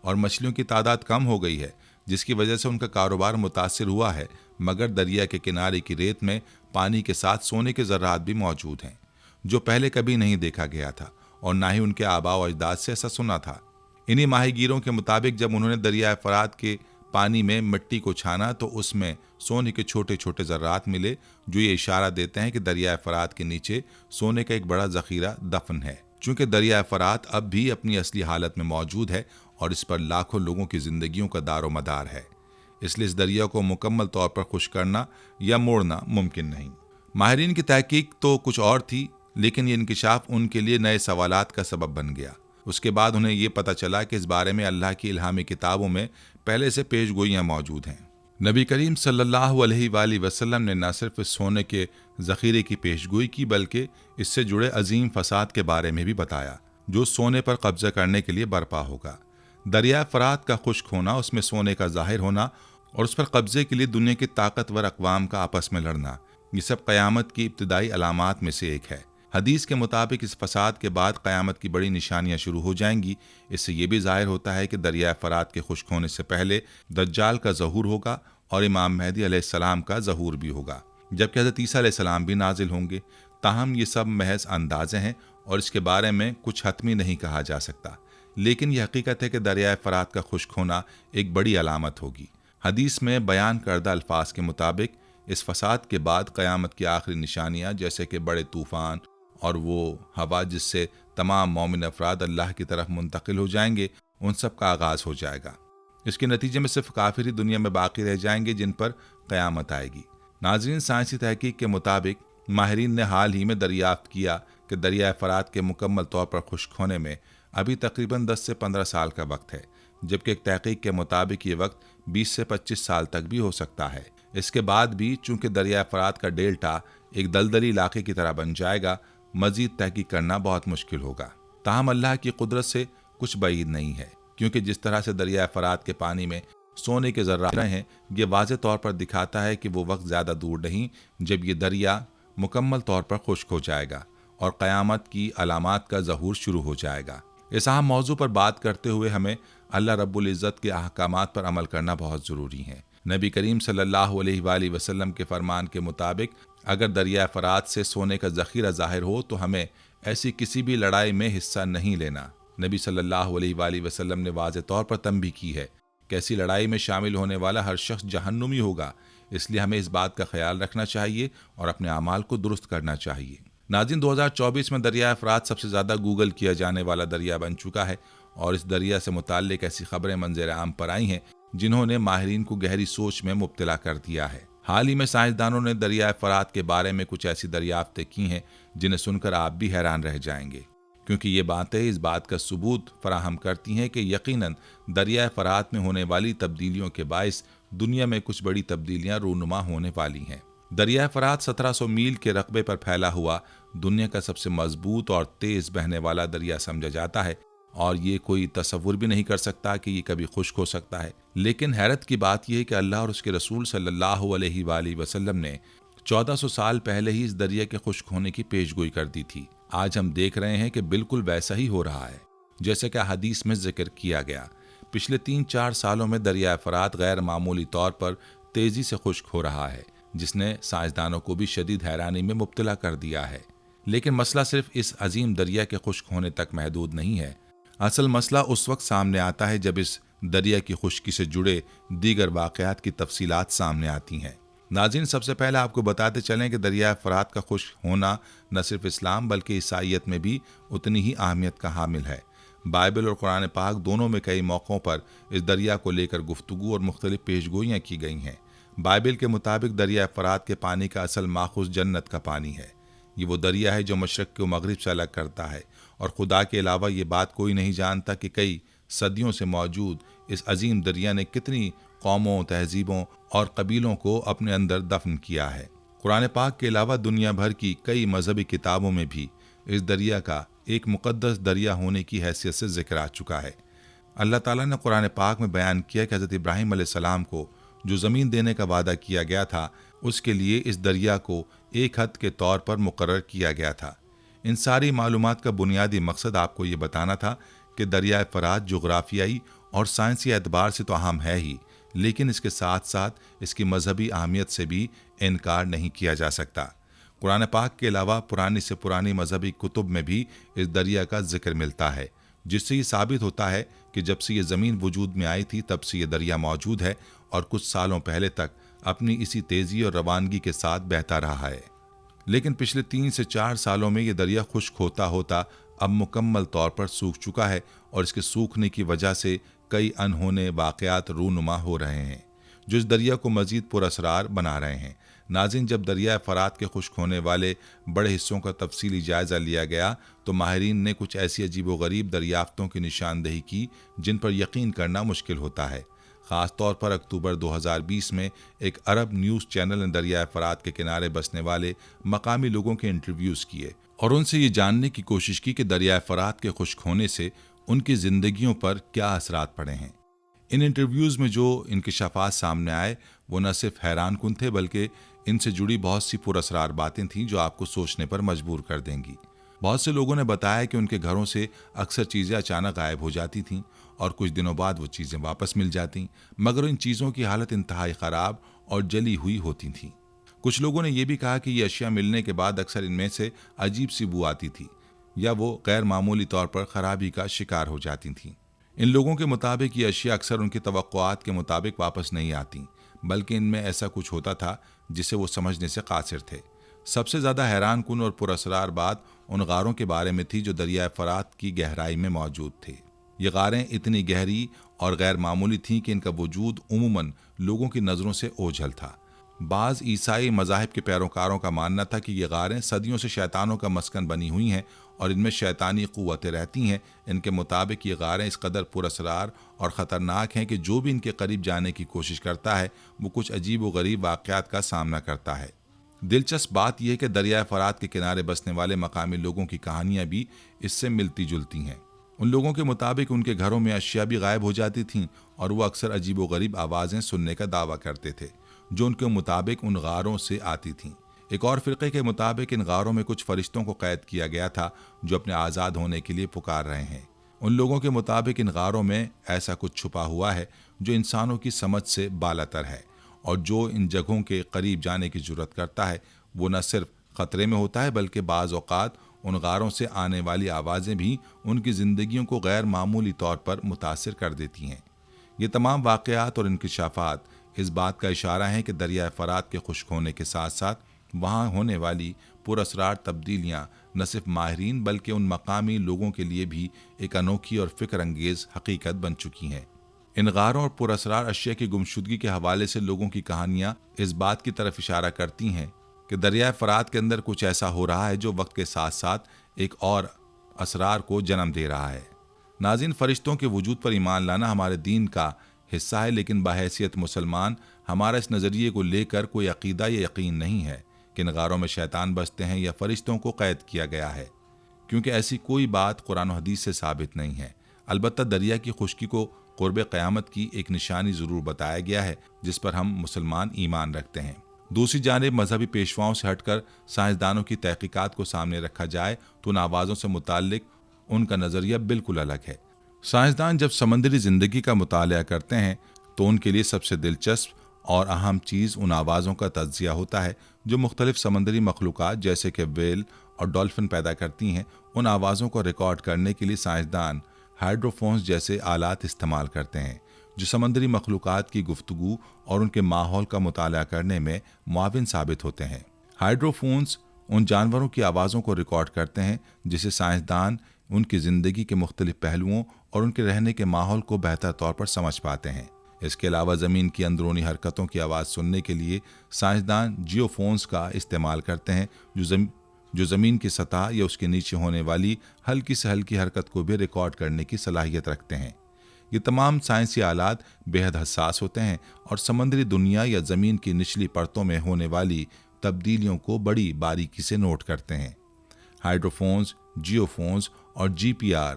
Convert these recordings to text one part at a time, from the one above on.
اور مچھلیوں کی تعداد کم ہو گئی ہے، جس کی وجہ سے ان کا کاروبار متاثر ہوا ہے، مگر دریا کے کنارے کی ریت میں پانی کے ساتھ سونے کے ذرات بھی موجود ہیں، جو پہلے کبھی نہیں دیکھا گیا تھا اور نہ ہی ان کے آباء و اجداد سے ایسا سنا تھا۔ انہی ماہی گیروں کے مطابق جب انہوں نے دریائے فرات کے پانی میں مٹی کو چھانا تو اس میں سونے کے چھوٹے چھوٹے ذرات ملے، جو یہ اشارہ دیتے ہیں کہ دریائے فرات کے نیچے سونے کا ایک بڑا ذخیرہ دفن ہے۔ چونکہ دریائے فرات اب بھی اپنی اصلی حالت میں موجود ہے اور اس پر لاکھوں لوگوں کی زندگیوں کا دار و مدار ہے، اس لیے اس دریا کو مکمل طور پر خشک کرنا یا موڑنا ممکن نہیں۔ ماہرین کی تحقیق تو کچھ اور تھی، لیکن یہ انکشاف ان کے لیے نئے سوالات کا سبب بن گیا۔ اس کے بعد انہیں یہ پتہ چلا کہ اس بارے میں اللہ کی الہامی کتابوں میں پہلے سے پیش گوئیاں موجود ہیں۔ نبی کریم صلی اللہ علیہ وآلہ وسلم نے نہ صرف اس سونے کے ذخیرے کی پیش گوئی کی، بلکہ اس سے جڑے عظیم فساد کے بارے میں بھی بتایا، جو سونے پر قبضہ کرنے کے لیے برپا ہوگا۔ دریائے فرات کا خشک ہونا، اس میں سونے کا ظاہر ہونا اور اس پر قبضے کے لیے دنیا کی طاقتور اقوام کا آپس میں لڑنا، یہ سب قیامت کی ابتدائی علامات میں سے ایک ہے۔ حدیث کے مطابق اس فساد کے بعد قیامت کی بڑی نشانیاں شروع ہو جائیں گی۔ اس سے یہ بھی ظاہر ہوتا ہے کہ دریائے فرات کے خشک ہونے سے پہلے دجال کا ظہور ہوگا اور امام مہدی علیہ السلام کا ظہور بھی ہوگا، جبکہ حضرت عیسیٰ علیہ السلام بھی نازل ہوں گے۔ تاہم یہ سب محض اندازے ہیں اور اس کے بارے میں کچھ حتمی نہیں کہا جا سکتا، لیکن یہ حقیقت ہے کہ دریائے فرات کا خشک ہونا ایک بڑی علامت ہوگی۔ حدیث میں بیان کردہ الفاظ کے مطابق اس فساد کے بعد قیامت کی آخری نشانیاں جیسے کہ بڑے طوفان اور وہ ہوا جس سے تمام مومن افراد اللہ کی طرف منتقل ہو جائیں گے، ان سب کا آغاز ہو جائے گا۔ اس کے نتیجے میں صرف کافر ہی دنیا میں باقی رہ جائیں گے جن پر قیامت آئے گی۔ ناظرین، سائنسی تحقیق کے مطابق ماہرین نے حال ہی میں دریافت کیا کہ دریائے فرات کے مکمل طور پر خشک ہونے میں ابھی تقریباً 10 سے 15 سال کا وقت ہے، جبکہ ایک تحقیق کے مطابق یہ وقت 20 سے 25 سال تک بھی ہو سکتا ہے۔ اس کے بعد بھی چونکہ دریائے فرات کا ڈیلٹا ایک دلدلی علاقے کی طرح بن جائے گا، مزید تحقیق کرنا بہت مشکل ہوگا۔ تاہم اللہ کی قدرت سے کچھ بعید نہیں ہے، کیونکہ جس طرح سے دریائے فرات کے پانی میں سونے کے ذرات ہیں، یہ واضح طور پر دکھاتا ہے کہ وہ وقت زیادہ دور نہیں جب یہ دریا مکمل طور پر خشک ہو جائے گا اور قیامت کی علامات کا ظہور شروع ہو جائے گا۔ اس اہم موضوع پر بات کرتے ہوئے ہمیں اللہ رب العزت کے احکامات پر عمل کرنا بہت ضروری ہے۔ نبی کریم صلی اللہ علیہ وآلہ وسلم کے فرمان کے مطابق اگر دریائے فرات سے سونے کا ذخیرہ ظاہر ہو تو ہمیں ایسی کسی بھی لڑائی میں حصہ نہیں لینا۔ نبی صلی اللہ علیہ وآلہ وسلم نے واضح طور پر تنبیہ کی ہے کہ ایسی لڑائی میں شامل ہونے والا ہر شخص جہنمی ہوگا، اس لیے ہمیں اس بات کا خیال رکھنا چاہیے اور اپنے اعمال کو درست کرنا چاہیے۔ ناظرین، 2024 میں دریائے فرات سب سے زیادہ گوگل کیا جانے والا دریا بن چکا ہے اور اس دریا سے متعلق ایسی خبریں منظر عام پر آئی ہیں جنہوں نے ماہرین کو گہری سوچ میں مبتلا کر دیا ہے۔ حال ہی میں سائنسدانوں نے دریائے فرات کے بارے میں کچھ ایسی دریافتیں کی ہیں جنہیں سن کر آپ بھی حیران رہ جائیں گے، کیونکہ یہ باتیں اس بات کا ثبوت فراہم کرتی ہیں کہ یقیناً دریائے فرات میں ہونے والی تبدیلیوں کے باعث دنیا میں کچھ بڑی تبدیلیاں رونما ہونے والی ہیں۔ دریائے فرات 1700 میل کے رقبے پر پھیلا ہوا دنیا کا سب سے مضبوط اور تیز بہنے والا دریا سمجھا جاتا ہے، اور یہ کوئی تصور بھی نہیں کر سکتا کہ یہ کبھی خشک ہو سکتا ہے۔ لیکن حیرت کی بات یہ ہے کہ اللہ اور اس کے رسول صلی اللہ علیہ وآلہ وسلم نے 1400 سال پہلے ہی اس دریا کے خشک ہونے کی پیش گوئی کر دی تھی۔ آج ہم دیکھ رہے ہیں کہ بالکل ویسا ہی ہو رہا ہے جیسے کہ حدیث میں ذکر کیا گیا۔ پچھلے 3-4 سالوں میں دریائے فرات غیر معمولی طور پر تیزی سے خشک ہو رہا ہے، جس نے سائنسدانوں کو بھی شدید حیرانی میں مبتلا کر دیا ہے۔ لیکن مسئلہ صرف اس عظیم دریا کے خشک ہونے تک محدود نہیں ہے۔ اصل مسئلہ اس وقت سامنے آتا ہے جب اس دریا کی خشکی سے جڑے دیگر واقعات کی تفصیلات سامنے آتی ہیں۔ ناظرین، سب سے پہلے آپ کو بتاتے چلیں کہ دریائے فرات کا خشک ہونا نہ صرف اسلام بلکہ عیسائیت میں بھی اتنی ہی اہمیت کا حامل ہے۔ بائبل اور قرآن پاک دونوں میں کئی موقعوں پر اس دریا کو لے کر گفتگو اور مختلف پیش گوئیاں کی گئی ہیں۔ بائبل کے مطابق دریائے فرات کے پانی کا اصل ماخذ جنت کا پانی ہے۔ یہ وہ دریا ہے جو مشرق کو مغرب سے الگ کرتا ہے، اور خدا کے علاوہ یہ بات کوئی نہیں جانتا کہ کئی صدیوں سے موجود اس عظیم دریا نے کتنی قوموں، تہذیبوں اور قبیلوں کو اپنے اندر دفن کیا ہے۔ قرآن پاک کے علاوہ دنیا بھر کی کئی مذہبی کتابوں میں بھی اس دریا کا ایک مقدس دریا ہونے کی حیثیت سے ذکر آ چکا ہے۔ اللہ تعالیٰ نے قرآن پاک میں بیان کیا کہ حضرت ابراہیم علیہ السلام کو جو زمین دینے کا وعدہ کیا گیا تھا، اس کے لیے اس دریا کو ایک حد کے طور پر مقرر کیا گیا تھا۔ ان ساری معلومات کا بنیادی مقصد آپ کو یہ بتانا تھا کہ دریائے فرات جغرافیائی اور سائنسی اعتبار سے تو اہم ہے ہی، لیکن اس کے ساتھ ساتھ اس کی مذہبی اہمیت سے بھی انکار نہیں کیا جا سکتا۔ قرآن پاک کے علاوہ پرانی سے پرانی مذہبی کتب میں بھی اس دریا کا ذکر ملتا ہے، جس سے یہ ثابت ہوتا ہے کہ جب سے یہ زمین وجود میں آئی تھی تب سے یہ دریا موجود ہے اور کچھ سالوں پہلے تک اپنی اسی تیزی اور روانگی کے ساتھ بہتا رہا ہے۔ لیکن پچھلے 3 سے 4 سالوں میں یہ دریا خشک ہوتا ہوتا اب مکمل طور پر سوکھ چکا ہے، اور اس کے سوکھنے کی وجہ سے کئی انہونے واقعات رونما ہو رہے ہیں جو اس دریا کو مزید پراسرار بنا رہے ہیں۔ ناظرین، جب دریائے فرات کے خشک ہونے والے بڑے حصوں کا تفصیلی جائزہ لیا گیا تو ماہرین نے کچھ ایسی عجیب و غریب دریافتوں کی نشاندہی کی جن پر یقین کرنا مشکل ہوتا ہے۔ خاص طور پر اکتوبر 2020 میں ایک عرب نیوز چینل نے دریائے فرات کے کنارے بسنے والے مقامی لوگوں کے انٹرویوز کیے اور ان سے یہ جاننے کی کوشش کی کہ دریائے فرات کے خشک ہونے سے ان کی زندگیوں پر کیا اثرات پڑے ہیں۔ ان انٹرویوز میں جو انکشافات سامنے آئے وہ نہ صرف حیران کن تھے بلکہ ان سے جڑی بہت سی پراسرار باتیں تھیں جو آپ کو سوچنے پر مجبور کر دیں گی۔ بہت سے لوگوں نے بتایا کہ ان کے گھروں سے اکثر چیزیں اچانک غائب ہو جاتی تھیں اور کچھ دنوں بعد وہ چیزیں واپس مل جاتیں، مگر ان چیزوں کی حالت انتہائی خراب اور جلی ہوئی ہوتی تھیں۔ کچھ لوگوں نے یہ بھی کہا کہ یہ اشیاء ملنے کے بعد اکثر ان میں سے عجیب سی بو آتی تھی یا وہ غیر معمولی طور پر خرابی کا شکار ہو جاتی تھیں۔ ان لوگوں کے مطابق یہ اشیاء اکثر ان کی توقعات کے مطابق واپس نہیں آتیں، بلکہ ان میں ایسا کچھ ہوتا تھا جسے وہ سمجھنے سے قاصر تھے۔ سب سے زیادہ حیران کن اور پراسرار بات ان غاروں کے بارے میں تھی جو دریائے فرات کی گہرائی میں موجود تھے۔ یہ غاریں اتنی گہری اور غیر معمولی تھیں کہ ان کا وجود عموماً لوگوں کی نظروں سے اوجھل تھا۔ بعض عیسائی مذاہب کے پیروکاروں کا ماننا تھا کہ یہ غاریں صدیوں سے شیطانوں کا مسکن بنی ہوئی ہیں اور ان میں شیطانی قوتیں رہتی ہیں۔ ان کے مطابق یہ غاریں اس قدر پراسرار اور خطرناک ہیں کہ جو بھی ان کے قریب جانے کی کوشش کرتا ہے وہ کچھ عجیب و غریب واقعات کا سامنا کرتا ہے۔ دلچسپ بات یہ ہے کہ دریائے فرات کے کنارے بسنے والے مقامی لوگوں کی کہانیاں بھی اس سے ملتی جلتی ہیں۔ ان لوگوں کے مطابق ان کے گھروں میں اشیاء بھی غائب ہو جاتی تھیں اور وہ اکثر عجیب و غریب آوازیں سننے کا دعویٰ کرتے تھے جو ان کے مطابق ان غاروں سے آتی تھیں۔ ایک اور فرقے کے مطابق ان غاروں میں کچھ فرشتوں کو قید کیا گیا تھا جو اپنے آزاد ہونے کے لیے پکار رہے ہیں۔ ان لوگوں کے مطابق ان غاروں میں ایسا کچھ چھپا ہوا ہے جو انسانوں کی سمجھ سے بالاتر ہے، اور جو ان جگہوں کے قریب جانے کی جرات کرتا ہے وہ نہ صرف خطرے میں ہوتا ہے بلکہ بعض اوقات ان غاروں سے آنے والی آوازیں بھی ان کی زندگیوں کو غیر معمولی طور پر متاثر کر دیتی ہیں۔ یہ تمام واقعات اور انکشافات اس بات کا اشارہ ہیں کہ دریائے فرات کے خشک ہونے کے ساتھ ساتھ وہاں ہونے والی پراسرار تبدیلیاں نہ صرف ماہرین بلکہ ان مقامی لوگوں کے لیے بھی ایک انوکھی اور فکر انگیز حقیقت بن چکی ہیں۔ ان غاروں اور پراسرار اشیاء کی گمشدگی کے حوالے سے لوگوں کی کہانیاں اس بات کی طرف اشارہ کرتی ہیں کہ دریائے فرات کے اندر کچھ ایسا ہو رہا ہے جو وقت کے ساتھ ساتھ ایک اور اسرار کو جنم دے رہا ہے۔ ناظرین، فرشتوں کے وجود پر ایمان لانا ہمارے دین کا حصہ ہے، لیکن بحیثیت مسلمان ہمارا اس نظریے کو لے کر کوئی عقیدہ یا یقین نہیں ہے کہ ان غاروں میں شیطان بستے ہیں یا فرشتوں کو قید کیا گیا ہے، کیونکہ ایسی کوئی بات قرآن و حدیث سے ثابت نہیں ہے۔ البتہ دریا کی خشکی کو قرب قیامت کی ایک نشانی ضرور بتایا گیا ہے جس پر ہم مسلمان ایمان رکھتے ہیں۔ دوسری جانب مذہبی پیشواؤں سے ہٹ کر سائنسدانوں کی تحقیقات کو سامنے رکھا جائے تو ان آوازوں سے متعلق ان کا نظریہ بالکل الگ ہے۔ سائنسدان جب سمندری زندگی کا مطالعہ کرتے ہیں تو ان کے لیے سب سے دلچسپ اور اہم چیز ان آوازوں کا تجزیہ ہوتا ہے جو مختلف سمندری مخلوقات جیسے کہ ویل اور ڈولفن پیدا کرتی ہیں۔ ان آوازوں کو ریکارڈ کرنے کے لیے سائنسدان ہائیڈروفونز جیسے آلات استعمال کرتے ہیں جو سمندری مخلوقات کی گفتگو اور ان کے ماحول کا مطالعہ کرنے میں معاون ثابت ہوتے ہیں۔ ہائیڈروفونز ان جانوروں کی آوازوں کو ریکارڈ کرتے ہیں جسے سائنسدان ان کی زندگی کے مختلف پہلوؤں اور ان کے رہنے کے ماحول کو بہتر طور پر سمجھ پاتے ہیں۔ اس کے علاوہ زمین کی اندرونی حرکتوں کی آواز سننے کے لیے سائنسدان جیو فونز کا استعمال کرتے ہیں جو زمین کی سطح یا اس کے نیچے ہونے والی ہلکی سے ہلکی حرکت کو بھی ریکارڈ کرنے کی صلاحیت رکھتے ہیں۔ یہ تمام سائنسی آلات بے حد حساس ہوتے ہیں اور سمندری دنیا یا زمین کی نچلی پرتوں میں ہونے والی تبدیلیوں کو بڑی باریکی سے نوٹ کرتے ہیں۔ ہائیڈروفونز، جیو فونز اور جی پی آر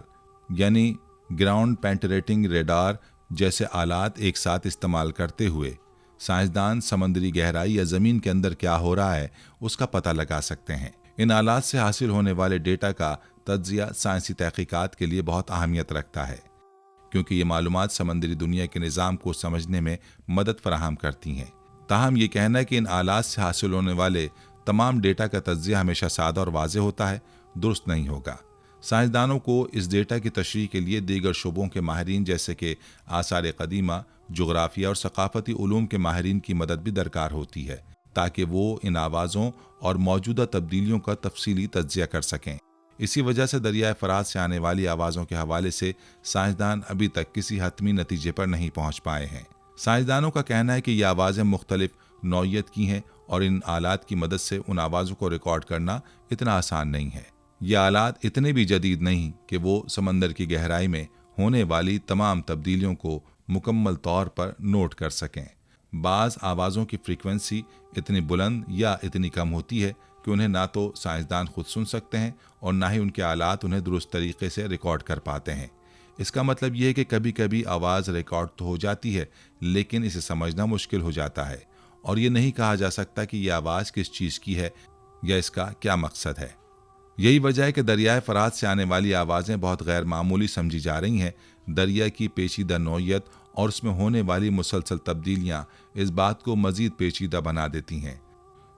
یعنی گراؤنڈ پینٹریٹنگ ریڈار جیسے آلات ایک ساتھ استعمال کرتے ہوئے سائنسدان سمندری گہرائی یا زمین کے اندر کیا ہو رہا ہے اس کا پتہ لگا سکتے ہیں۔ ان آلات سے حاصل ہونے والے ڈیٹا کا تجزیہ سائنسی تحقیقات کے لیے بہت اہمیت رکھتا ہے، کیونکہ یہ معلومات سمندری دنیا کے نظام کو سمجھنے میں مدد فراہم کرتی ہیں۔ تاہم یہ کہنا ہے کہ ان آلات سے حاصل ہونے والے تمام ڈیٹا کا تجزیہ ہمیشہ سادہ اور واضح ہوتا ہے، درست نہیں ہوگا۔ سائنسدانوں کو اس ڈیٹا کی تشریح کے لیے دیگر شعبوں کے ماہرین جیسے کہ آثار قدیمہ، جغرافیہ اور ثقافتی علوم کے ماہرین کی مدد بھی درکار ہوتی ہے، تاکہ وہ ان آوازوں اور موجودہ تبدیلیوں کا تفصیلی تجزیہ کر سکیں۔ اسی وجہ سے دریائے فرات سے آنے والی آوازوں کے حوالے سے سائنسدان ابھی تک کسی حتمی نتیجے پر نہیں پہنچ پائے ہیں۔ سائنسدانوں کا کہنا ہے کہ یہ آوازیں مختلف نوعیت کی ہیں اور ان آلات کی مدد سے ان آوازوں کو ریکارڈ کرنا اتنا آسان نہیں ہے۔ یہ آلات اتنے بھی جدید نہیں کہ وہ سمندر کی گہرائی میں ہونے والی تمام تبدیلیوں کو مکمل طور پر نوٹ کر سکیں۔ بعض آوازوں کی فریکوینسی اتنی بلند یا اتنی کم ہوتی ہے کہ انہیں نہ تو سائنسدان خود سن سکتے ہیں اور نہ ہی ان کے آلات انہیں درست طریقے سے ریکارڈ کر پاتے ہیں۔ اس کا مطلب یہ ہے کہ کبھی کبھی آواز ریکارڈ تو ہو جاتی ہے، لیکن اسے سمجھنا مشکل ہو جاتا ہے، اور یہ نہیں کہا جا سکتا کہ یہ آواز کس چیز کی ہے یا اس کا کیا مقصد ہے۔ یہی وجہ ہے کہ دریائے فرات سے آنے والی آوازیں بہت غیر معمولی سمجھی جا رہی ہیں۔ دریا کی پیچیدہ نوعیت اور اس میں ہونے والی مسلسل تبدیلیاں اس بات کو مزید پیچیدہ بنا دیتی ہیں۔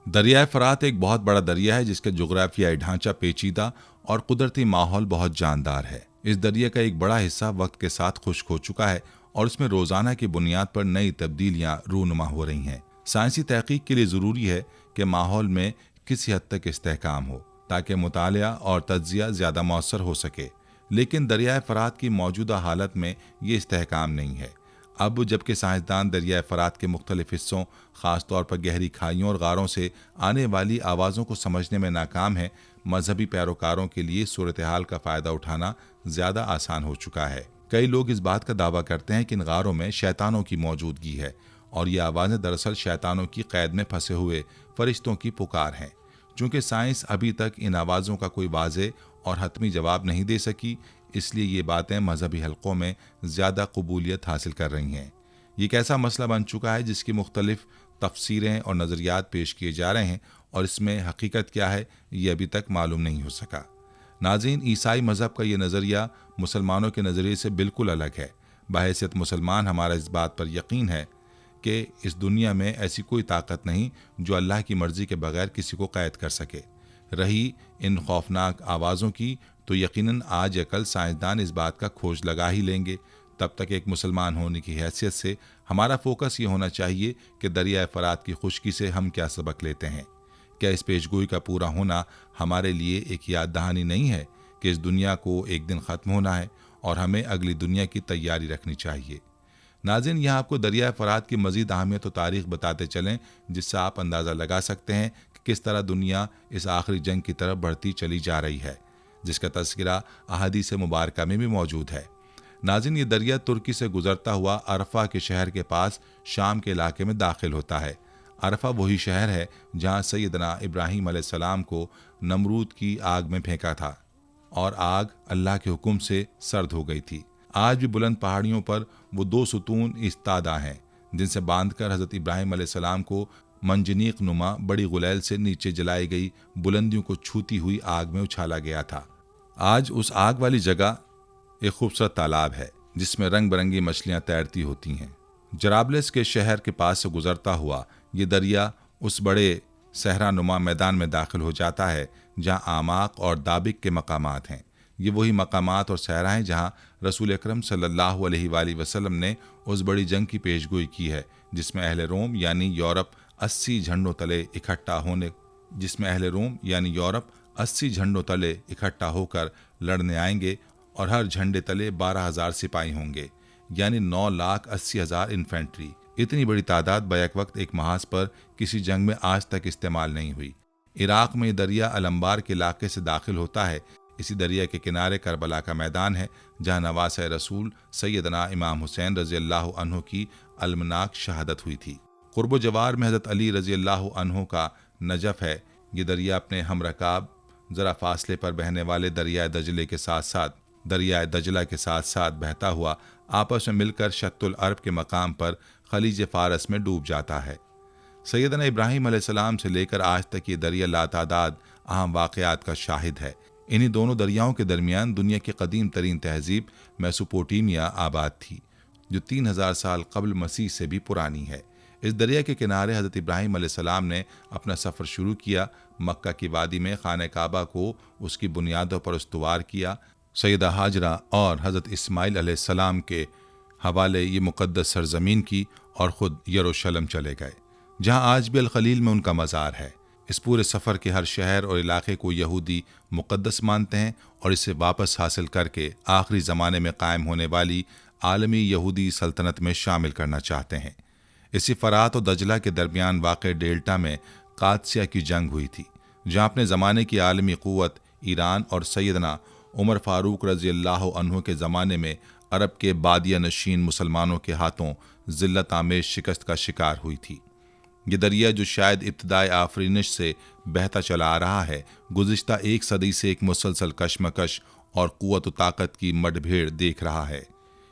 دریائے فرات ایک بہت بڑا دریا ہے جس کا جغرافیائی ڈھانچہ پیچیدہ اور قدرتی ماحول بہت جاندار ہے۔ اس دریا کا ایک بڑا حصہ وقت کے ساتھ خشک ہو چکا ہے اور اس میں روزانہ کی بنیاد پر نئی تبدیلیاں رونما ہو رہی ہیں۔ سائنسی تحقیق کے لیے ضروری ہے کہ ماحول میں کسی حد تک استحکام ہو تاکہ مطالعہ اور تجزیہ زیادہ مؤثر ہو سکے، لیکن دریائے فرات کی موجودہ حالت میں یہ استحکام نہیں ہے۔ اب جبکہ سائنسدان دریائے فرات کے مختلف حصوں، خاص طور پر گہری کھائیوں اور غاروں سے آنے والی آوازوں کو سمجھنے میں ناکام ہیں، مذہبی پیروکاروں کے لیے صورتحال کا فائدہ اٹھانا زیادہ آسان ہو چکا ہے۔ کئی لوگ اس بات کا دعویٰ کرتے ہیں کہ ان غاروں میں شیطانوں کی موجودگی ہے اور یہ آوازیں دراصل شیطانوں کی قید میں پھنسے ہوئے فرشتوں کی پکار ہیں۔ چونکہ سائنس ابھی تک ان آوازوں کا کوئی واضح اور حتمی جواب نہیں دے سکی، اس لیے یہ باتیں مذہبی حلقوں میں زیادہ قبولیت حاصل کر رہی ہیں۔ یہ ایک ایسا مسئلہ بن چکا ہے جس کی مختلف تفسیریں اور نظریات پیش کیے جا رہے ہیں، اور اس میں حقیقت کیا ہے یہ ابھی تک معلوم نہیں ہو سکا۔ ناظرین، عیسائی مذہب کا یہ نظریہ مسلمانوں کے نظریے سے بالکل الگ ہے۔ بحیثیت مسلمان ہمارا اس بات پر یقین ہے کہ اس دنیا میں ایسی کوئی طاقت نہیں جو اللہ کی مرضی کے بغیر کسی کو قید کر سکے۔ رہی ان خوفناک آوازوں کی تو یقیناً آج یا کل سائنسدان اس بات کا کھوج لگا ہی لیں گے۔ تب تک ایک مسلمان ہونے کی حیثیت سے ہمارا فوکس یہ ہونا چاہیے کہ دریائے فرات کی خشکی سے ہم کیا سبق لیتے ہیں۔ کیا اس پیشگوئی کا پورا ہونا ہمارے لیے ایک یاد دہانی نہیں ہے کہ اس دنیا کو ایک دن ختم ہونا ہے اور ہمیں اگلی دنیا کی تیاری رکھنی چاہیے؟ ناظرین، یہاں آپ کو دریائے فرات کی مزید اہمیت و تاریخ بتاتے چلیں، جس سے آپ اندازہ لگا سکتے ہیں کہ کس طرح دنیا اس آخری جنگ کی طرف بڑھتی چلی جا رہی ہے، جس کا تذکرہ احادیث مبارکہ میں بھی موجود ہے۔ ناظرین، یہ دریا ترکی سے گزرتا ہوا عرفہ کے شہر کے پاس شام کے علاقے میں داخل ہوتا ہے۔ عرفہ وہی شہر ہے جہاں سیدنا ابراہیم علیہ السلام کو نمرود کی آگ میں پھینکا تھا اور آگ اللہ کے حکم سے سرد ہو گئی تھی۔ آج بھی بلند پہاڑیوں پر وہ دو ستون ایستادہ ہیں جن سے باندھ کر حضرت ابراہیم علیہ السلام کو منجنیق نما بڑی غلیل سے نیچے جلائی گئی بلندیوں کو چھوتی ہوئی آگ میں اچھالا گیا تھا۔ آج اس آگ والی جگہ ایک خوبصورت تالاب ہے جس میں رنگ برنگی مچھلیاں تیرتی ہوتی ہیں۔ جرابلس کے شہر کے پاس سے گزرتا ہوا یہ دریا اس بڑے صحرا نما میدان میں داخل ہو جاتا ہے جہاں آماق اور دابق کے مقامات ہیں۔ یہ وہی مقامات اور صحرا ہیں جہاں رسول اکرم صلی اللہ علیہ وآلہ وسلم نے اس بڑی جنگ کی پیشگوئی کی ہے جس میں اہل روم یعنی یورپ 80 جھنڈوں تلے اکٹھا ہو کر لڑنے آئیں گے اور ہر جھنڈے تلے 12,000 سپاہی ہوں گے، یعنی 9,80,000 انفینٹری۔ اتنی بڑی تعداد بیک وقت ایک محاذ پر کسی جنگ میں آج تک استعمال نہیں ہوئی۔ عراق میں یہ دریا الانبار کے علاقے سے داخل ہوتا ہے۔ اسی دریا کے کنارے کربلا کا میدان ہے جہاں نواسۂ رسول سیدنا امام حسین رضی اللہ عنہ کی المناک شہادت ہوئی تھی۔ قرب و جوار میں حضرت علی رضی اللہ عنہ کا نجف ہے۔ یہ دریا اپنے ہم رکاب ذرا فاصلے پر بہنے والے دریائے دجلہ کے ساتھ ساتھ بہتا ہوا آپس میں مل کر شط العرب کے مقام پر خلیج فارس میں ڈوب جاتا ہے۔ سیدنا ابراہیم علیہ السلام سے لے کر آج تک یہ دریا لاتعداد اہم واقعات کا شاہد ہے۔ انہی دونوں دریاؤں کے درمیان دنیا کی قدیم ترین تہذیب میسوپوٹیمیا آباد تھی، جو 3000 سال قبل مسیح سے بھی پرانی ہے۔ اس دریا کے کنارے حضرت ابراہیم علیہ السلام نے اپنا سفر شروع کیا، مکہ کی وادی میں خانہ کعبہ کو اس کی بنیادوں پر استوار کیا، سیدہ ہاجرہ اور حضرت اسماعیل علیہ السلام کے حوالے یہ مقدس سرزمین کی، اور خود یروشلم چلے گئے، جہاں آج بھی الخلیل میں ان کا مزار ہے۔ اس پورے سفر کے ہر شہر اور علاقے کو یہودی مقدس مانتے ہیں اور اسے واپس حاصل کر کے آخری زمانے میں قائم ہونے والی عالمی یہودی سلطنت میں شامل کرنا چاہتے ہیں۔ اسی فرات و دجلہ کے درمیان واقع ڈیلٹا میں قادسیہ کی جنگ ہوئی تھی، جہاں اپنے زمانے کی عالمی قوت ایران اور سیدنا عمر فاروق رضی اللہ عنہ کے زمانے میں عرب کے بادیہ نشین مسلمانوں کے ہاتھوں ذلت آمیز شکست کا شکار ہوئی تھی۔ یہ دریا جو شاید ابتدائے آفرینش سے بہتا چلا آ رہا ہے، گزشتہ 1 صدی سے ایک مسلسل کشمکش اور قوت و طاقت کی مڈ بھیڑ دیکھ رہا ہے۔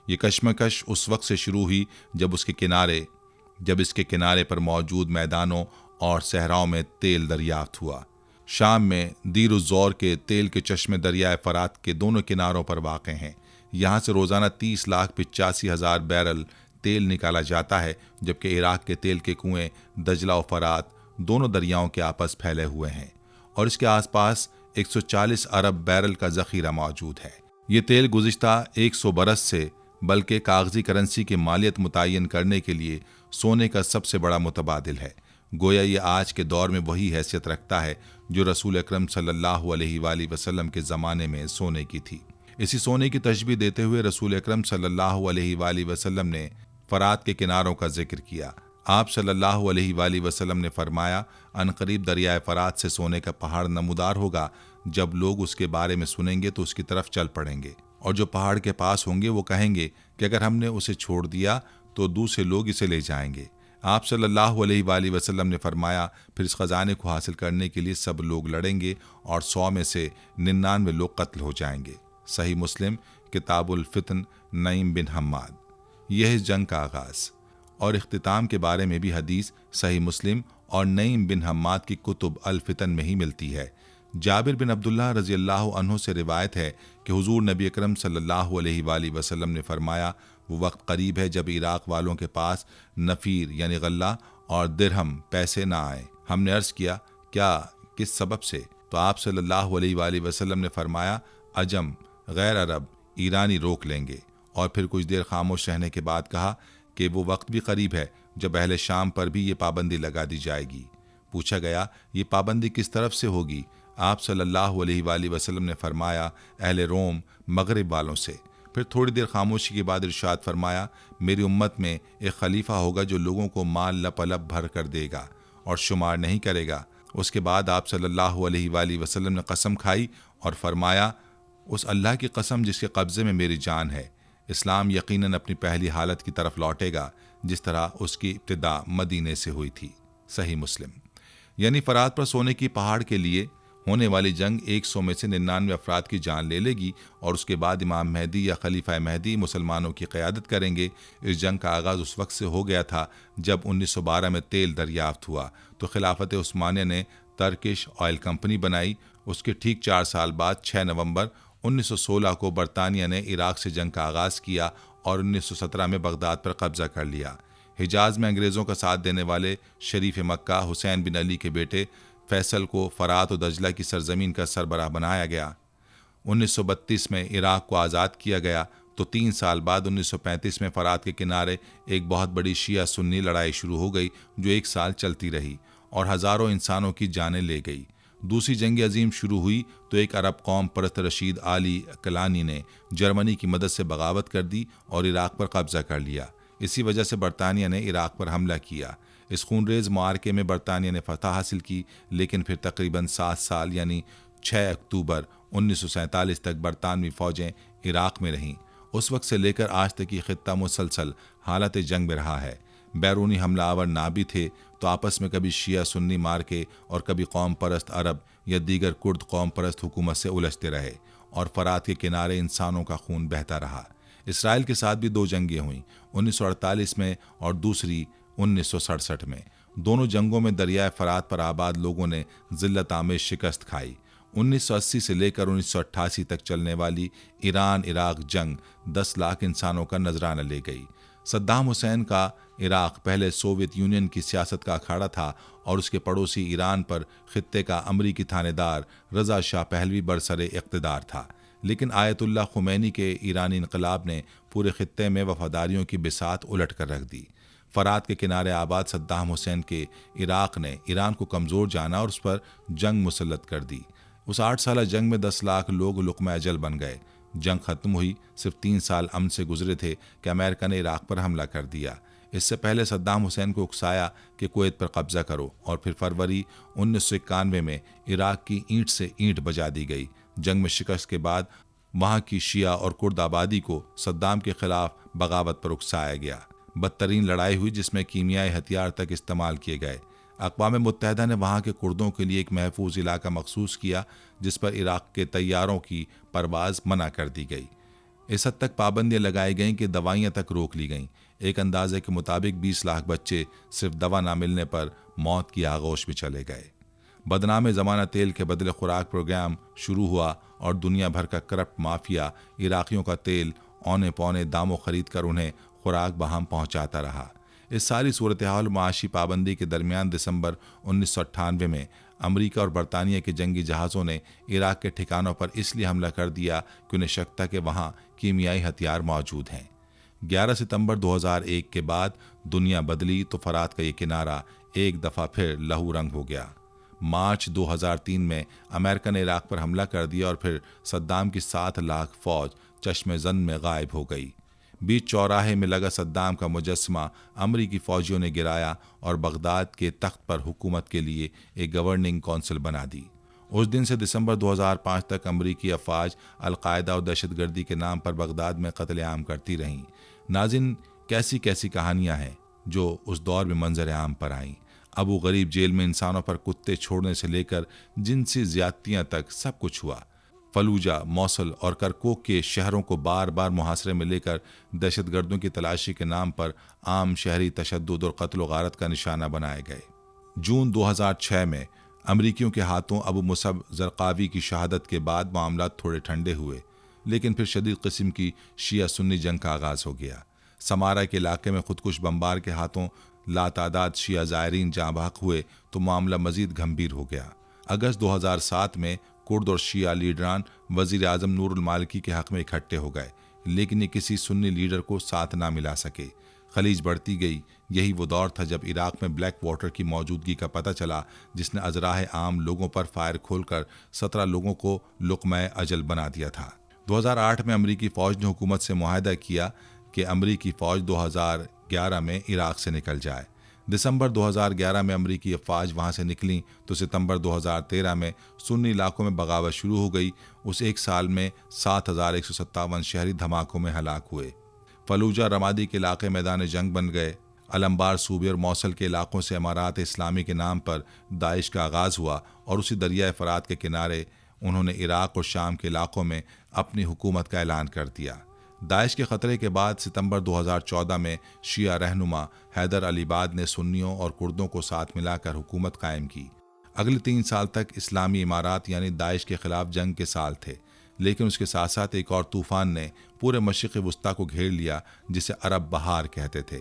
یہ کشمکش اس وقت سے شروع ہوئی جب اس کے کنارے پر موجود میدانوں اور صحراؤں میں تیل دریافت ہوا۔ شام میں دیر الزور کے تیل کے چشمے دریائے فرات کے دونوں کناروں پر واقع ہیں۔ یہاں سے روزانہ 30,85,000 بیرل تیل نکالا جاتا ہے، جبکہ عراق کے تیل کے کنویں دجلہ و فرات دونوں دریاؤں کے آپس پھیلے ہوئے ہیں، اور اس کے آس پاس 140 ارب بیرل کا ذخیرہ موجود ہے۔ یہ تیل گزشتہ 100 برس سے بلکہ کاغذی کرنسی کی مالیت متعین کرنے کے لیے سونے کا سب سے بڑا متبادل ہے۔ گویا یہ آج کے دور میں وہی حیثیت رکھتا ہے جو رسول اکرم صلی اللہ علیہ وآلہ وسلم کے زمانے میں سونے کی تھی۔ اسی سونے کی تشبیہ دیتے ہوئے رسول اکرم صلی اللہ علیہ وآلہ وسلم نے فرات کے کناروں کا ذکر کیا۔ آپ صلی اللہ علیہ وآلہ وسلم نے فرمایا، عنقریب دریائے فرات سے سونے کا پہاڑ نمودار ہوگا، جب لوگ اس کے بارے میں سنیں گے تو اس کی طرف چل پڑیں گے، اور جو پہاڑ کے پاس ہوں گے وہ کہیں گے کہ اگر ہم نے اسے چھوڑ دیا تو دوسرے لوگ اسے لے جائیں گے۔ آپ صلی اللہ علیہ وآلہ وسلم نے فرمایا، پھر اس خزانے کو حاصل کرنے کے لیے سب لوگ لڑیں گے اور 100 میں سے 99 لوگ قتل ہو جائیں گے۔ صحیح مسلم کتاب الفتن نعیم بن حماد۔ یہ ہے اس جنگ کا آغاز اور اختتام کے بارے میں بھی حدیث صحیح مسلم اور نعیم بن حماد کی کتب الفتن میں ہی ملتی ہے۔ جابر بن عبداللہ رضی اللہ عنہ سے روایت ہے کہ حضور نبی اکرم صلی اللہ علیہ وآلہ وسلم نے فرمایا، وہ وقت قریب ہے جب عراق والوں کے پاس نفیر یعنی غلہ اور درہم پیسے نہ آئیں۔ ہم نے عرض کیا، کیا کس سبب سے؟ تو آپ صلی اللہ علیہ وآلہ وسلم نے فرمایا، عجم غیر عرب ایرانی روک لیں گے، اور پھر کچھ دیر خاموش رہنے کے بعد کہا کہ وہ وقت بھی قریب ہے جب اہل شام پر بھی یہ پابندی لگا دی جائے گی۔ پوچھا گیا، یہ پابندی کس طرف سے ہوگی؟ آپ صلی اللہ علیہ وآلہ وسلم نے فرمایا، اہل روم مغرب والوں سے۔ پھر تھوڑی دیر خاموشی کے بعد ارشاد فرمایا، میری امت میں ایک خلیفہ ہوگا جو لوگوں کو مال لپلپ بھر کر دے گا اور شمار نہیں کرے گا۔ اس کے بعد آپ صلی اللہ علیہ وآلہ وسلم نے قسم کھائی اور فرمایا، اس اللہ کی قسم جس کے قبضے میں میری جان ہے، اسلام یقیناً اپنی پہلی حالت کی طرف لوٹے گا جس طرح اس کی ابتدا مدینے سے ہوئی تھی۔ صحیح مسلم۔ یعنی فرات پر سونے کی پہاڑ کے لیے ہونے والی جنگ 100 میں سے 99 افراد کی جان لے لے گی، اور اس کے بعد امام مہدی یا خلیفہ مہدی مسلمانوں کی قیادت کریں گے۔ اس جنگ کا آغاز اس وقت سے ہو گیا تھا جب 1912 میں تیل دریافت ہوا تو خلافت عثمانیہ نے ترکش آئل کمپنی بنائی۔ اس کے ٹھیک 4 سال بعد 6 نومبر 1916 کو برطانیہ نے عراق سے جنگ کا آغاز کیا اور 1917 میں بغداد پر قبضہ کر لیا۔ حجاز میں انگریزوں کا ساتھ دینے والے شریف مکہ حسین بن علی کے بیٹے فیصل کو فرات و دجلہ کی سرزمین کا سربراہ بنایا گیا۔ 1932 میں عراق کو آزاد کیا گیا تو 3 سال بعد 1935 میں فرات کے کنارے ایک بہت بڑی شیعہ سنی لڑائی شروع ہو گئی جو 1 سال چلتی رہی اور ہزاروں انسانوں کی جانیں لے گئی۔ دوسری جنگ عظیم شروع ہوئی تو ایک عرب قوم پرست رشید آلی کلانی نے جرمنی کی مدد سے بغاوت کر دی اور عراق پر قبضہ کر لیا۔ اسی وجہ سے برطانیہ نے عراق پر حملہ کیا۔ اس خونریز معرکے میں برطانیہ نے فتح حاصل کی، لیکن پھر تقریباً 7 سال یعنی 6 اکتوبر 1947 تک برطانوی فوجیں عراق میں رہیں۔ اس وقت سے لے کر آج تک یہ خطہ مسلسل حالت جنگ میں رہا ہے۔ بیرونی حملہ آور نہ بھی تھے تو آپس میں کبھی شیعہ سنی مارکے اور کبھی قوم پرست عرب یا دیگر کرد قوم پرست حکومت سے الجھتے رہے، اور فرات کے کنارے انسانوں کا خون بہتا رہا۔ اسرائیل کے ساتھ بھی 2 جنگیں ہوئیں، 1948 میں اور دوسری 1967 میں۔ دونوں جنگوں میں دریائے فرات پر آباد لوگوں نے ذلت آمیز شکست کھائی۔ 1980 سے لے کر 1988 تک چلنے والی ایران عراق جنگ 10 لاکھ انسانوں کا نذرانہ لے گئی۔ صدام حسین کا عراق پہلے سوویت یونین کی سیاست کا اکھاڑا تھا اور اس کے پڑوسی ایران پر خطے کا امریکی تھانے دار رضا شاہ پہلوی برسر اقتدار تھا، لیکن آیت اللہ خمینی کے ایرانی انقلاب نے پورے خطے میں وفاداریوں کی بساط الٹ کر رکھ دی۔ فرات کے کنارے آباد صدام حسین کے عراق نے ایران کو کمزور جانا اور اس پر جنگ مسلط کر دی۔ اس 8 سالہ جنگ میں 10 لاکھ لوگ لقمہ اجل بن گئے۔ جنگ ختم ہوئی، صرف 3 سال امن سے گزرے تھے کہ امریکہ نے عراق پر حملہ کر دیا۔ اس سے پہلے صدام حسین کو اکسایا کہ کویت پر قبضہ کرو، اور پھر فروری 1991 میں عراق کی اینٹ سے اینٹ بجا دی گئی۔ جنگ میں شکست کے بعد وہاں کی شیعہ اور کرد آبادی کو صدام کے خلاف بغاوت پر اکسایا گیا۔ بدترین لڑائی ہوئی جس میں کیمیائی ہتھیار تک استعمال کیے گئے۔ اقوام متحدہ نے وہاں کے کردوں کے لیے ایک محفوظ علاقہ مخصوص کیا جس پر عراق کے طیاروں کی پرواز منع کر دی گئی۔ اس حد تک پابندیاں لگائی گئیں کہ دوائیاں تک روک لی گئیں۔ ایک اندازے کے مطابق 20 لاکھ بچے صرف دوا نہ ملنے پر موت کی آغوش میں چلے گئے۔ بدنام زمانہ تیل کے بدلے خوراک پروگرام شروع ہوا اور دنیا بھر کا کرپٹ مافیا عراقیوں کا تیل اونے پونے داموں خرید کر انہیں خوراک بہام پہنچاتا رہا۔ اس ساری صورتحال معاشی پابندی کے درمیان دسمبر 1998 میں امریکہ اور برطانیہ کے جنگی جہازوں نے عراق کے ٹھکانوں پر اس لیے حملہ کر دیا کہ انہیں شک تھا کہ وہاں کیمیائی ہتھیار موجود ہیں۔ 11 ستمبر 2001 کے بعد دنیا بدلی تو فرات کا یہ کنارہ ایک دفعہ پھر لہو رنگ ہو گیا۔ مارچ 2003 میں امریکہ نے عراق پر حملہ کر دیا اور پھر صدام کی 7 لاکھ فوج چشم زن میں غائب ہو گئی۔ بیچ چوراہے میں لگا صدام کا مجسمہ امریکی فوجیوں نے گرایا اور بغداد کے تخت پر حکومت کے لیے ایک گورننگ کونسل بنا دی۔ اس دن سے دسمبر 2005 تک امریکی افواج القاعدہ اور دہشت گردی کے نام پر بغداد میں قتل عام کرتی رہیں۔ ناظرین، کیسی کیسی کہانیاں ہیں جو اس دور میں منظر عام پر آئیں۔ ابو غریب جیل میں انسانوں پر کتے چھوڑنے سے لے کر جنسی زیادتیاں تک سب کچھ ہوا۔ فلوجہ، موصل اور کرکوک کے شہروں کو بار بار محاصرے میں لے کر دہشت گردوں کی تلاشی کے نام پر عام شہری تشدد اور قتل و غارت کا نشانہ بنائے گئے۔ جون 2006 میں امریکیوں کے ہاتھوں ابو مصعب زرقاوی کی شہادت کے بعد معاملات تھوڑے ٹھنڈے ہوئے، لیکن پھر شدید قسم کی شیعہ سنی جنگ کا آغاز ہو گیا۔ سمارا کے علاقے میں خودکش بمبار کے ہاتھوں لاتعداد شیعہ زائرین جاں بحق ہوئے تو معاملہ مزید گھمبیر ہو گیا۔ اگست 2007 میں کرد اور شیعہ لیڈران وزیر اعظم نور المالکی کے حق میں اکٹھے ہو گئے، لیکن یہ کسی سنی لیڈر کو ساتھ نہ ملا سکے۔ خلیج بڑھتی گئی۔ یہی وہ دور تھا جب عراق میں بلیک واٹر کی موجودگی کا پتہ چلا، جس نے ازراہ عام لوگوں پر فائر کھول کر 17 لوگوں کو لقمہ اجل بنا دیا تھا۔ 2008 میں امریکی فوج نے حکومت سے معاہدہ کیا کہ امریکی فوج 2011 میں عراق سے نکل جائے۔ دسمبر 2011 میں امریکی افواج وہاں سے نکلیں تو ستمبر 2013 میں سنی علاقوں میں بغاوت شروع ہو گئی۔ اس ایک سال میں 7157 شہری دھماکوں میں ہلاک ہوئے۔ فلوجہ رمادی کے علاقے میدان جنگ بن گئے۔ الانبار صوبے اور موصل کے علاقوں سے امارات اسلامی کے نام پر داعش کا آغاز ہوا اور اسی دریائے فرات کے کنارے انہوں نے عراق اور شام کے علاقوں میں اپنی حکومت کا اعلان کر دیا۔ داعش کے خطرے کے بعد ستمبر 2014 میں شیعہ رہنما حیدر العباد نے سنیوں اور کردوں کو ساتھ ملا کر حکومت قائم کی۔ اگلے 3 سال تک اسلامی امارات یعنی داعش کے خلاف جنگ کے سال تھے، لیکن اس کے ساتھ ساتھ ایک اور طوفان نے پورے مشرق وسطیٰ کو گھیر لیا جسے عرب بہار کہتے تھے۔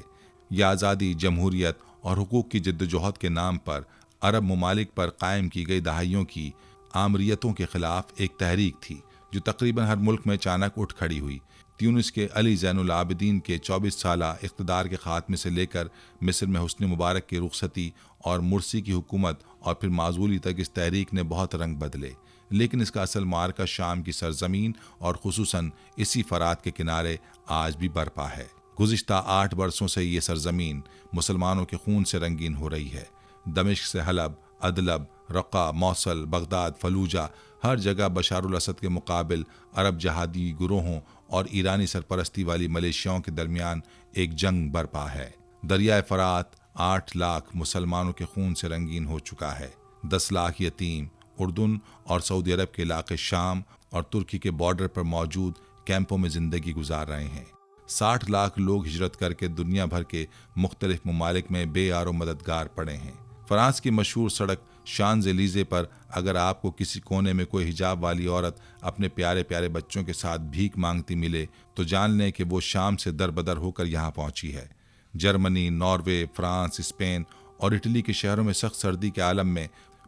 یہ آزادی، جمہوریت اور حقوق کی جدوجہد کے نام پر عرب ممالک پر قائم کی گئی دہائیوں کی آمریتوں کے خلاف ایک تحریک تھی جو تقریباً ہر ملک میں اچانک اٹھ کھڑی ہوئی۔ تیونس کے علی زین العابدین کے 24 سالہ اقتدار کے خاتمے سے لے کر مصر میں حسنی مبارک کی رخصتی اور مرسی کی حکومت اور پھر معزولی تک اس تحریک نے بہت رنگ بدلے، لیکن اس کا اصل معرکہ شام کی سرزمین اور خصوصاً اسی فرات کے کنارے آج بھی برپا ہے۔ گزشتہ 8 برسوں سے یہ سرزمین مسلمانوں کے خون سے رنگین ہو رہی ہے۔ دمشق سے حلب، ادلب، رقہ، موصل، بغداد، فلوجہ، ہر جگہ بشار الاسد کے مقابل عرب جہادی گروہوں اور ایرانی سرپرستی والی ملیشیاؤں کے درمیان ایک جنگ برپا ہے۔ دریائے فرات 8 لاکھ مسلمانوں کے خون سے رنگین ہو چکا ہے۔ 10 لاکھ یتیم اردن اور سعودی عرب کے علاقے شام اور ترکی کے بارڈر پر موجود کیمپوں میں زندگی گزار رہے ہیں۔ 60 لاکھ لوگ ہجرت کر کے دنیا بھر کے مختلف ممالک میں بے یار و مددگار پڑے ہیں۔ فرانس کی مشہور سڑک شانز ایلیزے پر اگر آپ کو کسی کونے میں کوئی حجاب والی عورت اپنے پیارے پیارے بچوں کے ساتھ بھیک مانگتی ملے تو جان لیں کہ وہ شام سے در بدر ہو کر یہاں پہنچی ہے۔ جرمنی، ناروے، فرانس، اسپین اور اٹلی کے شہروں میں سخت سردی کے عالم میں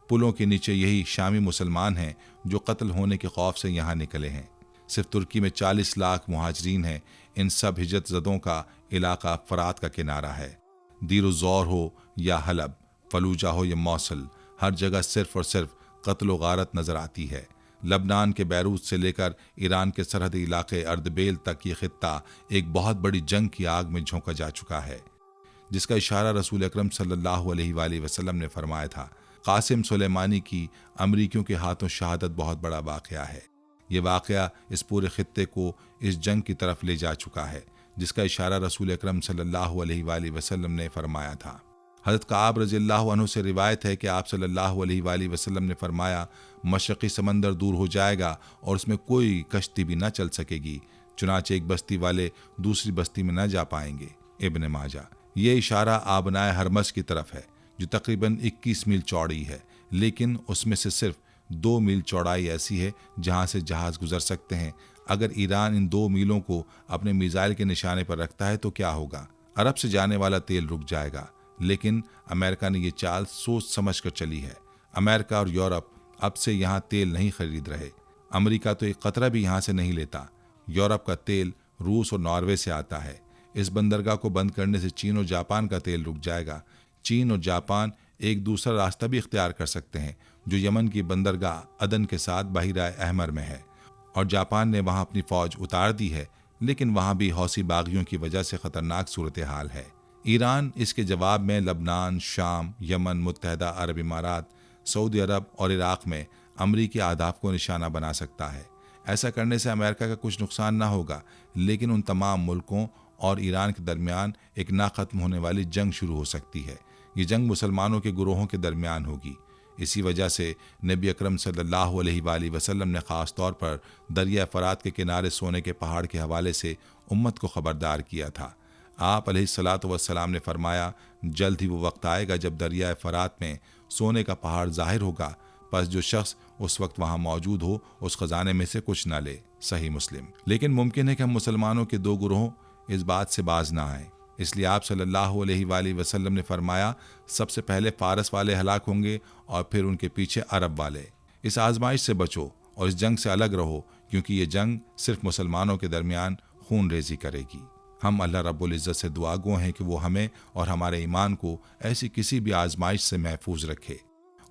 پلوں کے نیچے یہی شامی مسلمان ہیں جو قتل ہونے کے خوف سے یہاں نکلے ہیں۔ صرف ترکی میں 40 لاکھ مہاجرین ہیں۔ ان سب ہجرت زدوں کا علاقہ فرات کا کنارہ ہے۔ دیر الزور ہو یا حلب، فلوجہ ہو یا موصل، ہر جگہ صرف اور صرف قتل و غارت نظر آتی ہے۔ لبنان کے بیروت سے لے کر ایران کے سرحدی علاقے اردبیل تک یہ خطہ ایک بہت بڑی جنگ کی آگ میں جھونکا جا چکا ہے، جس کا اشارہ رسول اکرم صلی اللہ علیہ وآلہ وسلم نے فرمایا تھا۔ قاسم سلیمانی کی امریکیوں کے ہاتھوں شہادت بہت بڑا واقعہ ہے۔ یہ واقعہ اس پورے خطے کو اس جنگ کی طرف لے جا چکا ہے، جس کا اشارہ رسول اکرم صلی اللہ علیہ وآلہ وسلم نے فرمایا تھا۔ حضرت کعب رضی اللہ عنہ سے روایت ہے کہ آپ صلی اللہ علیہ وآلہ وسلم نے فرمایا، مشرقی سمندر دور ہو جائے گا اور اس میں کوئی کشتی بھی نہ چل سکے گی، چنانچہ ایک بستی والے دوسری بستی میں نہ جا پائیں گے۔ ابن ماجہ۔ یہ اشارہ آبنائے ہرمز کی طرف ہے، جو تقریباً 21 میل چوڑی ہے، لیکن اس میں سے صرف 2 میل چوڑائی ایسی ہے جہاں سے جہاز گزر سکتے ہیں۔ اگر ایران ان 2 میلوں کو اپنے میزائل کے نشانے پر رکھتا ہے تو کیا ہوگا؟ عرب سے جانے والا تیل رک جائے گا۔ لیکن امریکہ نے یہ چال سوچ سمجھ کر چلی ہے۔ امریکہ اور یورپ اب سے یہاں تیل نہیں خرید رہے۔ امریکہ تو ایک قطرہ بھی یہاں سے نہیں لیتا۔ یورپ کا تیل روس اور ناروے سے آتا ہے۔ اس بندرگاہ کو بند کرنے سے چین اور جاپان کا تیل رک جائے گا۔ چین اور جاپان ایک دوسرا راستہ بھی اختیار کر سکتے ہیں، جو یمن کی بندرگاہ عدن کے ساتھ بحیرہ احمر میں ہے، اور جاپان نے وہاں اپنی فوج اتار دی ہے، لیکن وہاں بھی حوثی باغیوں کی وجہ سے خطرناک صورتحال ہے۔ ایران اس کے جواب میں لبنان، شام، یمن، متحدہ عرب امارات، سعودی عرب اور عراق میں امریکی اہداف کو نشانہ بنا سکتا ہے۔ ایسا کرنے سے امریکہ کا کچھ نقصان نہ ہوگا، لیکن ان تمام ملکوں اور ایران کے درمیان ایک نہ ختم ہونے والی جنگ شروع ہو سکتی ہے۔ یہ جنگ مسلمانوں کے گروہوں کے درمیان ہوگی۔ اسی وجہ سے نبی اکرم صلی اللہ علیہ وآلہ وسلم نے خاص طور پر دریا فرات کے کنارے سونے کے پہاڑ کے حوالے سے امت کو خبردار کیا تھا۔ آپ علیہ الصلاۃ والسلام نے فرمایا، جلد ہی وہ وقت آئے گا جب دریا فرات میں سونے کا پہاڑ ظاہر ہوگا، پس جو شخص اس وقت وہاں موجود ہو اس خزانے میں سے کچھ نہ لے۔ صحیح مسلم۔ لیکن ممکن ہے کہ ہم مسلمانوں کے 2 گروہوں اس بات سے باز نہ آئیں، اس لیے آپ صلی اللہ علیہ وآلہ وسلم نے فرمایا، سب سے پہلے فارس والے ہلاک ہوں گے اور پھر ان کے پیچھے عرب والے۔ اس آزمائش سے بچو اور اس جنگ سے الگ رہو، کیونکہ یہ جنگ صرف مسلمانوں کے درمیان خون ریزی کرے گی۔ ہم اللہ رب العزت سے دعا گو ہیں کہ وہ ہمیں اور ہمارے ایمان کو ایسی کسی بھی آزمائش سے محفوظ رکھے،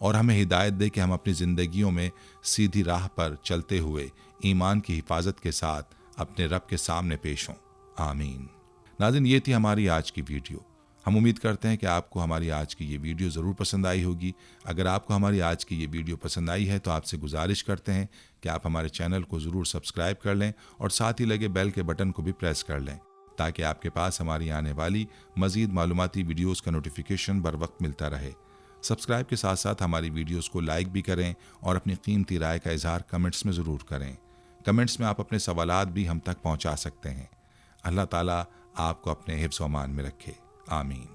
اور ہمیں ہدایت دے کہ ہم اپنی زندگیوں میں سیدھی راہ پر چلتے ہوئے ایمان کی حفاظت کے ساتھ اپنے رب کے سامنے پیش ہوں۔ آمین۔ ناظرین، یہ تھی ہماری آج کی ویڈیو۔ ہم امید کرتے ہیں کہ آپ کو ہماری آج کی یہ ویڈیو ضرور پسند آئی ہوگی۔ اگر آپ کو ہماری آج کی یہ ویڈیو پسند آئی ہے تو آپ سے گزارش کرتے ہیں کہ آپ ہمارے چینل کو ضرور سبسکرائب کر لیں اور ساتھ ہی لگے بیل کے بٹن کو بھی پریس کر لیں، تاکہ آپ کے پاس ہماری آنے والی مزید معلوماتی ویڈیوز کا نوٹیفیکیشن بر وقت ملتا رہے۔ سبسکرائب کے ساتھ ساتھ ہماری ویڈیوز کو لائک بھی کریں اور اپنی قیمتی رائے کا اظہار کمنٹس میں ضرور کریں۔ کمنٹس میں آپ اپنے سوالات بھی ہم تک پہنچا سکتے ہیں۔ اللہ تعالیٰ آپ کو اپنے حفظ و امان میں رکھے۔ آمین۔